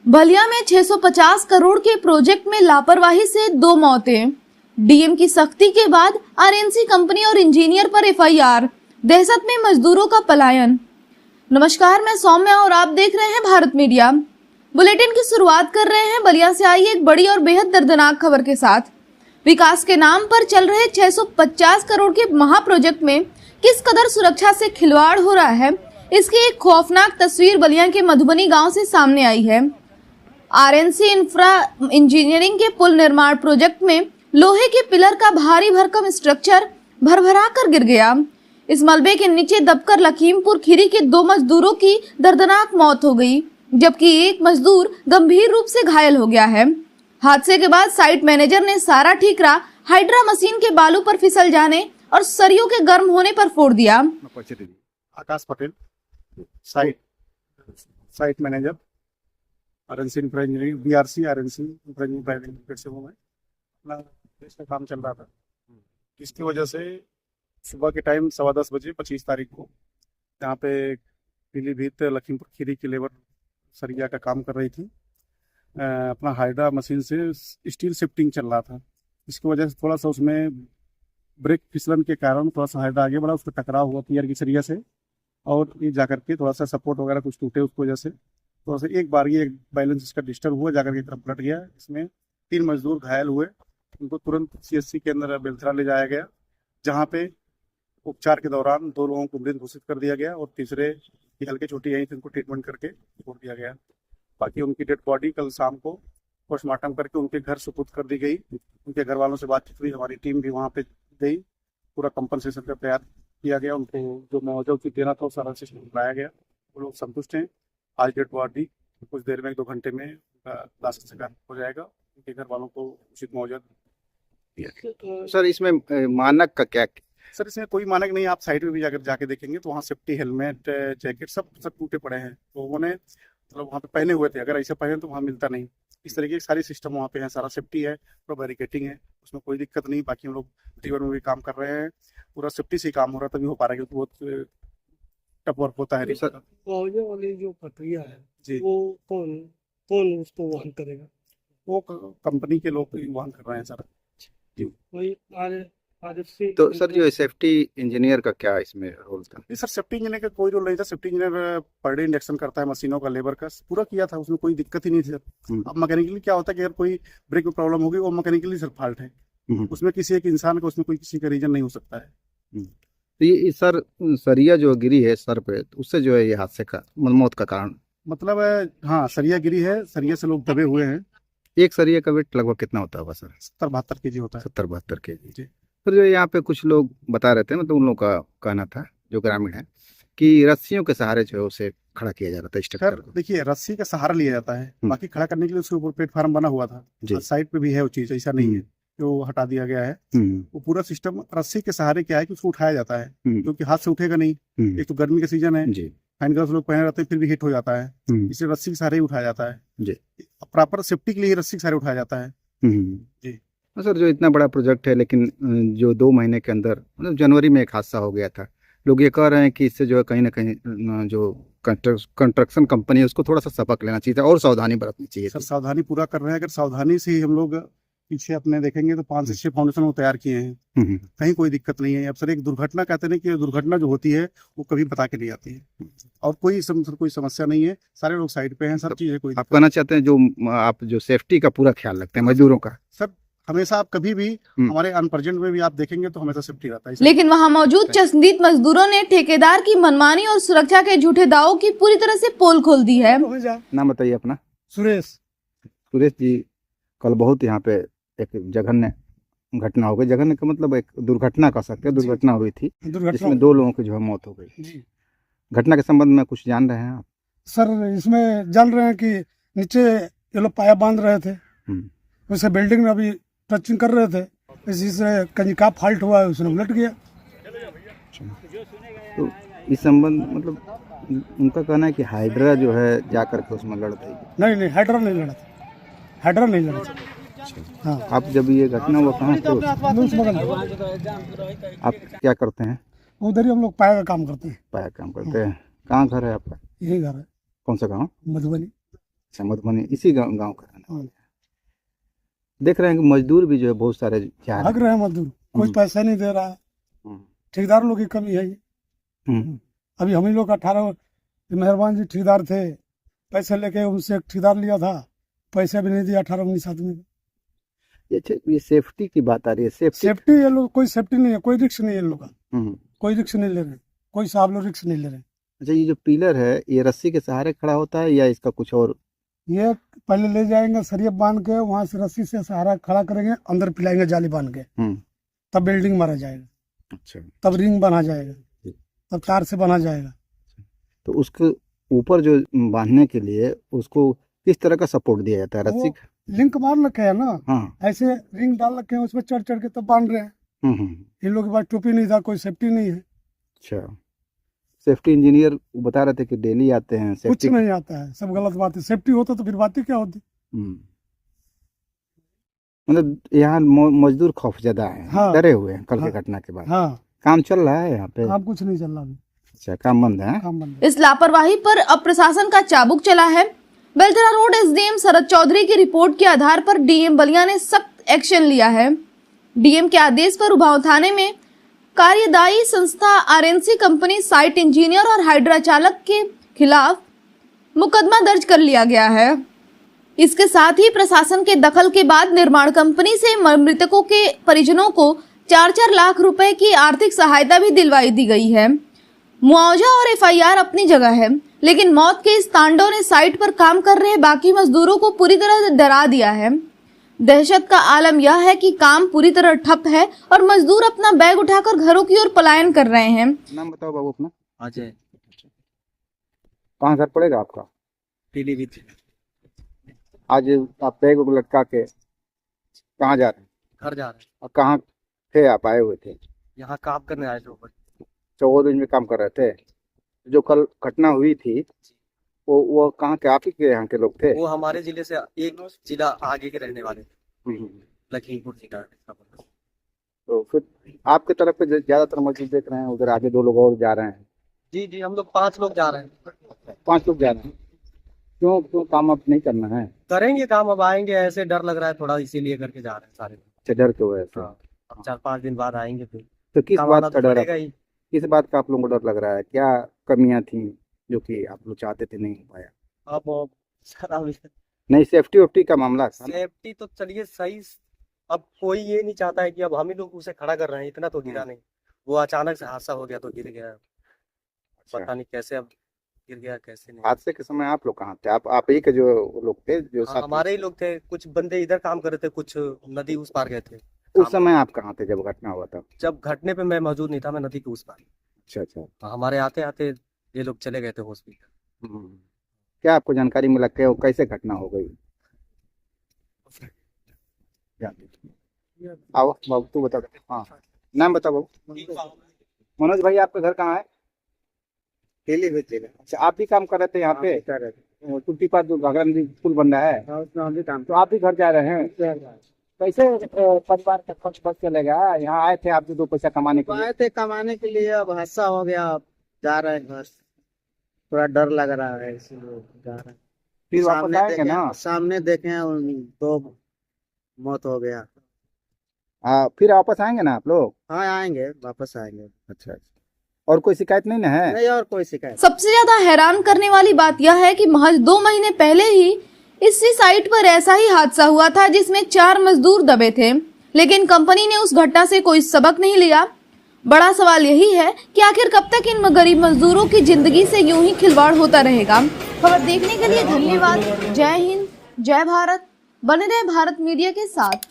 बलिया में 650 करोड़ के प्रोजेक्ट में लापरवाही से 2 मौतें। डीएम की सख्ती के बाद आरएनसी कंपनी और इंजीनियर पर एफआईआर। दहशत में मजदूरों का पलायन। नमस्कार, मैं सौम्या और आप देख रहे हैं भारत मीडिया। बुलेटिन की शुरुआत कर रहे हैं बलिया से आई एक बड़ी और बेहद दर्दनाक खबर के साथ। विकास के नाम पर चल रहे 650 करोड़ के महाप्रोजेक्ट में किस कदर सुरक्षा से खिलवाड़ हो रहा है, इसकी एक खौफनाक तस्वीर बलिया के मधुबनी गांव से सामने आई है। आरएनसी इंफ्रा इंजीनियरिंग के पुल निर्माण प्रोजेक्ट में लोहे के पिलर का भारी भरकम स्ट्रक्चर भरभरा कर गिर गया। इस मलबे के नीचे दबकर लखीमपुर खीरी के 2 मजदूरों की दर्दनाक मौत हो गई, जबकि एक मजदूर गंभीर रूप से घायल हो गया है। हादसे के बाद साइट मैनेजर ने सारा ठीकरा हाइड्रा मशीन के बालू पर फिसल जाने और सरियों के गर्म होने पर फोड़ दिया। Akash Patel, site manager, RNC infra engineering, BRC RNC infra engineering private limited से हूँ मैं। अपना देश का काम चल रहा था, इसकी वजह से सुबह के टाइम 10:15 बजे 25 तारीख को यहाँ पे पीलीभीत लखीमपुर खीरी की लेबर सरिया का काम कर रही थी। अपना हाइड्रा मशीन से स्टील शिफ्टिंग चल रहा था। इसकी वजह से थोड़ा सा उसमें ब्रेक फिसलन के कारण थोड़ा सा हाइड्रा आगे बढ़ा, उसको टकराव हुआ पियर की सरिया से और ये जाकर के थोड़ा सा सपोर्ट वगैरह कुछ टूटे। उसकी वजह से थोड़ा सा एक बार ये बैलेंस इसका डिस्टर्ब हुआ, जाकर के तरफ पलट गया। इसमें 3 मजदूर घायल हुए, उनको तुरंत सीएससी के अंदर बेलथरा ले जाया गया, जहाँ पे उपचार के दौरान 2 लोगों को मृत घोषित कर दिया गया और तीसरे की हल्के चोटी आई थी, उनको ट्रीटमेंट करके छोड़ दिया गया। बाकी उनकी डेड बॉडी कल शाम को पोस्टमार्टम करके उनके घर सुपुर्द कर दी गई। उनके घर वालों से बातचीत हुई, हमारी टीम भी वहाँ पे गई, पूरा कंपनसेशन का प्रयास किया गया। उनको जो मुआवजा उचित देना था वो सारा सिस्टम लाया गया, वो लोग संतुष्ट हैं। आज डेड बॉडी कुछ देर में 2 घंटे में लाश संस्कार हो जाएगा, उनके घर वालों को उचित मुआवजा दिया। सर, इसमें मानक का क्या? सर, इसमें कोई मानक नहीं। आप साइड में भी जाके देखेंगे तो वहाँ सेफ्टी हेलमेट जैकेट सब टूटे पड़े हैं, तो उन्होंने मतलब वहाँ पे पहने हुए थे। अगर ऐसे पहने तो वहाँ मिलता नहीं। इस तरीके की सारी सिस्टम वहाँ पे है, सारा सेफ्टी है, पूरा बैरिकेटिंग है, उसमें कोई दिक्कत नहीं। बाकी हम लोग टीवर में भी काम कर रहे हैं, पूरा सेफ्टी से ही काम हो रहा है, तभी हो पा रहा है, क्योंकि बहुत टफ वर्क होता है। सर, मुआवजे वाली जो प्रक्रिया है जी, वो कौन उसको वहन करेगा? वो कंपनी के लोग वहन कर रहे हैं सर। वही आरएफसी। तो सर, जो सेफ्टी इंजीनियर का क्या इसमें रोल था? नहीं सर, सेफ्टी इंजीनियर का कोई रोल नहीं था। Safety engineer per day induction करता है मशीनों का, लेबर का पूरा किया था, उसमें कोई दिक्कत ही नहीं थी सर। अब मैकेनिकली क्या होता है कि अगर कोई ब्रेक में प्रॉब्लम होगी, वो मैकेनिकली सर फॉल्ट है, उसमें किसी एक इंसान का, उसमें कोई किसी का रीजन नहीं हो सकता है। तो ये सर, सरिया जो गिरी है सर पे, तो उससे जो है ये हादसे का मौत का कारण मतलब हाँ, सरिया गिरी है, सरिया से लोग दबे हुए हैं। एक सरिया का वेट लगभग कितना होता होगा सर? 70-72 केजी होता है। 70-72 केजी। जी। फिर जो यहाँ पे कुछ लोग बता रहे थे, मतलब उन लोगों का कहना था, जो ग्रामीण है, कि रस्सियों के सहारे जो है उसे खड़ा किया जा रहा था स्ट्रक्चर को। देखिए, रस्सी का सहारा लिया जाता है, बाकी खड़ा करने के लिए उसके ऊपर प्लेटफार्म बना हुआ था। साइड पे भी है वो चीज, ऐसा नहीं है जो हटा दिया गया है। वो पूरा सिस्टम रस्सी के सहारे क्या है कि उसको उठाया जाता है, क्योंकि हाथ से उठेगा नहीं। एक तो गर्मी का सीजन है, हैंड ग्लव्स लोग पहने रहते हैं, फिर भी हिट हो जाता है, इसलिए रस्सी के सहारे ही उठाया जाता है। प्रॉपर सेफ्टी के लिए रस्सी के सहारे उठाया जाता है। जी सर, जो इतना बड़ा प्रोजेक्ट है, लेकिन जो 2 महीने के अंदर, मतलब जनवरी में एक हादसा हो गया था। लोग ये कह रहे हैं कि इससे जो है कहीं ना कहीं जो कंस्ट्रक्शन कंपनी है उसको थोड़ा सा सबक लेना चाहिए था और सावधानी बरतनी चाहिए। सर, सावधानी पूरा कर रहे हैं। अगर सावधानी से ही हम लोग पीछे अपने देखेंगे तो 5 से 6 फाउंडेशन वो तैयार किए हैं, कहीं कोई दिक्कत नहीं है। अब सर, एक दुर्घटना कहते हैं कि दुर्घटना जो होती है वो कभी बता के नहीं आती है, और कोई समस्या नहीं है। सारे लोग साइड पे हैं, सब चीजें कोई। आप कहना चाहते हैं जो आप जो सेफ्टी का पूरा ख्याल रखते हैं मजदूरों का? सर, हमेशा आप कभी भी हमारे अनप्रेजेंट में भी आप देखेंगे तो हमेशा सेफ्टी रहता है। लेकिन वहां मौजूद चश्मदीद मजदूरों ने ठेकेदार की मनमानी और सुरक्षा के झूठे दावों की पूरी तरह से पोल खोल दी है। नाम बताइए अपना। सुरेश जी, कल बहुत यहाँ पे एक जघन्य घटना हो गई। जघन्य का मतलब एक दुर्घटना कह सकते हैं, दुर्घटना हुई थी जिसमें 2 लोगों की जो है मौत हो गई। घटना के संबंध में कुछ जान रहे हैं आप? सर, इसमें जान रहे हैं कि नीचे ये लोग पाया बांध रहे थे, वैसे बिल्डिंग में अभी टचिंग कर रहे थे, इसी से कहीं का फॉल्ट हुआ है, उसने उलट गया। तो इस संबंध मतलब उनका कहना है कि हाइड्रा जो है जाकर के उसमें लड़ गई। नहीं, हाइड्रा नहीं लड़ा था, हाइड्रा नहीं लड़ा था। हाँ। आप जब ये घटना हुआ कहाँ थे? आप क्या करते हैं? उधर ही हम लोग पाया का काम करते हैं। पाया काम करते हैं। कहाँ घर है आपका? यही घर है। कौन सा गाँव? मधुबनी। अच्छा, मधुबनी इसी गांव का रहने वाले हैं। देख रहे हैं कि मजदूर भी जो है बहुत सारे जा रहे भाग रहे हैं मजदूर, कोई पैसा नहीं दे रहा है, हैं। ठेकेदार लोग की कमी है ये। हम्म, अभी हम ही लोग 18 मेहरबान जी ठेकेदार थे, पैसे लेके उनसे एक ठेकेदार लिया था, पैसा भी नहीं दिया 18-19 आदमी को। ये सेफ्टी की बात आ रही है। सेफ्टी ये लोग कोई सेफ्टी नहीं है, कोई रिस्क नहीं है इन लोग का, हम्म, कोई रिस्क नहीं ले रहे, कोई साहब लोग रिस्क नहीं ले रहे। अच्छा, ये जो पिलर है ये रस्सी के सहारे खड़ा होता है या इसका कुछ और? ये पहले ले जाएंगे सरिया बांध के, वहां से रस्सी से सहारा खड़ा करेंगे, अंदर पिलाएंगे जाली बांध के, तब बिल्डिंग मारा जाएगा, अच्छा, तब रिंग बना जाएगा, तब तार से बना जाएगा। तो उसके ऊपर जो बांधने के लिए उसको किस तरह का सपोर्ट दिया जाता है? रस्सी? लिंक मार रखे है ना, हाँ, ऐसे रिंग डाल रखे हैं, उसमें चढ़ चढ़ के तब बांध रहे हैं। इन लोगों के पास टोपी नहीं था, कोई सेफ्टी नहीं है, अच्छा, सेफ्टी इंजीनियर बता रहे थे कि डेली आते हैं कुछ सेफ्टी। नहीं आता है, सब गलत बात है। सेफ्टी होता तो फिर बात ही क्या होती। मतलब यहाँ मजदूर खौफजदा है, हाँ, डरे हुए हैं कल हाँ, की घटना के बाद। हाँ, काम चल रहा है यहाँ पे? काम कुछ नहीं चल रहा अभी, अच्छा, काम बंद है? काम बंद है। इस लापरवाही पर अब प्रशासन का चाबुक चला है। बेलतरा रोड एसडीएम शरद चौधरी की रिपोर्ट के आधार पर डीएम बलिया ने सख्त एक्शन लिया है। डीएम के आदेश पर उभाव थाने में कार्यदायी संस्था आरएनसी कंपनी, साइट इंजीनियर और हाइड्रा चालक के खिलाफ मुकदमा दर्ज कर लिया गया है। इसके साथ ही प्रशासन के दखल के बाद निर्माण कंपनी से मृतकों के परिजनों को 4-4 लाख रुपए की आर्थिक सहायता भी दिलवाई दी गई है। मुआवजा और एफआईआर अपनी जगह है, लेकिन मौत के इस तांडव ने साइट पर काम कर रहे बाकी मजदूरों को पूरी तरह डरा दिया है। दहशत का आलम यह है कि काम पूरी तरह ठप है और मजदूर अपना बैग उठाकर घरों की ओर पलायन कर रहे हैं। नाम बताओ बाबू अपना। अजय, कहाँ घर पड़ेगा आपका? पीलीभीत। आज आप बैग उग लटका के कहाँ जा रहे हैं घर जा रहे हैं, और कहाँ थे आप आए हुए थे? यहाँ काम करने आए थे ऊपर। 14 दिन में काम कर रहे थे। जो कल घटना हुई थी वो कहाँ के? आप ही के यहाँ के लोग थे? वो हमारे जिले से एक जिला आगे के रहने वाले थे, लखीमपुर जिला। तो फिर आपके तरफ पे ज्यादातर मजदूर देख रहे हैं, उधर आगे 2 लोग और जा रहे हैं। जी जी, हम लोग 5 लोग जा रहे हैं। 5 लोग जा रहे हैं। क्यों काम अब नहीं करना है? करेंगे काम, अब आएंगे, ऐसे डर लग रहा है थोड़ा, इसीलिए करके जा रहे हैं सारे। अच्छा, डर के वजह से। हाँ, अब 4-5 दिन बाद आएंगे फिर। तो किस काम बात आना का तो डर पड़ेगा है? ही। किस बात का आप लोगों को डर लग रहा है? क्या कमियां थी जो कि आप लोग चाहते थे नहीं हो पाया? अब सारा नहीं, सेफ्टी का मामला था ना? सेफ्टी तो चलिए सही, अब कोई ये नहीं चाहता है कि अब हम ही लोग उसे खड़ा कर रहे हैं, इतना तो गिरा नहीं, वो अचानक से हादसा हो गया तो गिर गया। पता नहीं कैसे अब गिर गया, कैसे नहीं। हादसे के समय आप लोग कहाँ थे? आप ही के जो लोग थे जो हाँ, साथ में? हमारे ही लोग थे, कुछ बंदे इधर काम कर रहे थे, कुछ नदी उस पार गए थे। उस समय आप कहाँ थे जब घटना हुआ था? जब घटने पे मैं मौजूद नहीं था, मैं नदी के उस पार। अच्छा अच्छा। तो हमारे आते आते ये लोग चले गए थे हॉस्पिटल। क्या आपको जानकारी मिला कि वो कैसे घटना हो गई? आओ बाबू, तू बता। हाँ, नाम बता बाबू। मनोज भाई, आपका घर कहाँ है? पीलीभीत जिला। अच्छा, आप भी काम कर रहे थे यहाँ पे? टूटी पार जो घाघरा नदी पुल बन रहा है, तो आप भी घर जा रहे हैं? कैसे परिवार का खर्च बच चलेगा? यहाँ आए थे आप जो 2 पैसा कमाने के लिए? आए थे कमाने के लिए, अब हादसा हो गया, अब जा रहे हैं घर। थोड़ा डर लग रहा है इसलिए जा रहे हैं। फिर वापस आएंगे ना? सामने देखे 2 मौत हो गया। फिर वापस आएंगे ना आप लोग? हाँ, आएंगे, वापस आएंगे। अच्छा, और कोई शिकायत नहीं ना है? नहीं, और कोई शिकायत। सबसे ज्यादा हैरान करने वाली बात यह है कि महज 2 महीने पहले ही इसी साइट पर ऐसा ही हादसा हुआ था जिसमें 4 मजदूर दबे थे, लेकिन कंपनी ने उस घटना से कोई सबक नहीं लिया। बड़ा सवाल यही है कि आखिर कब तक इन गरीब मजदूरों की जिंदगी से यूं ही खिलवाड़ होता रहेगा। खबर देखने के लिए धन्यवाद। जय हिंद, जय भारत। बने रहे भारत मीडिया के साथ।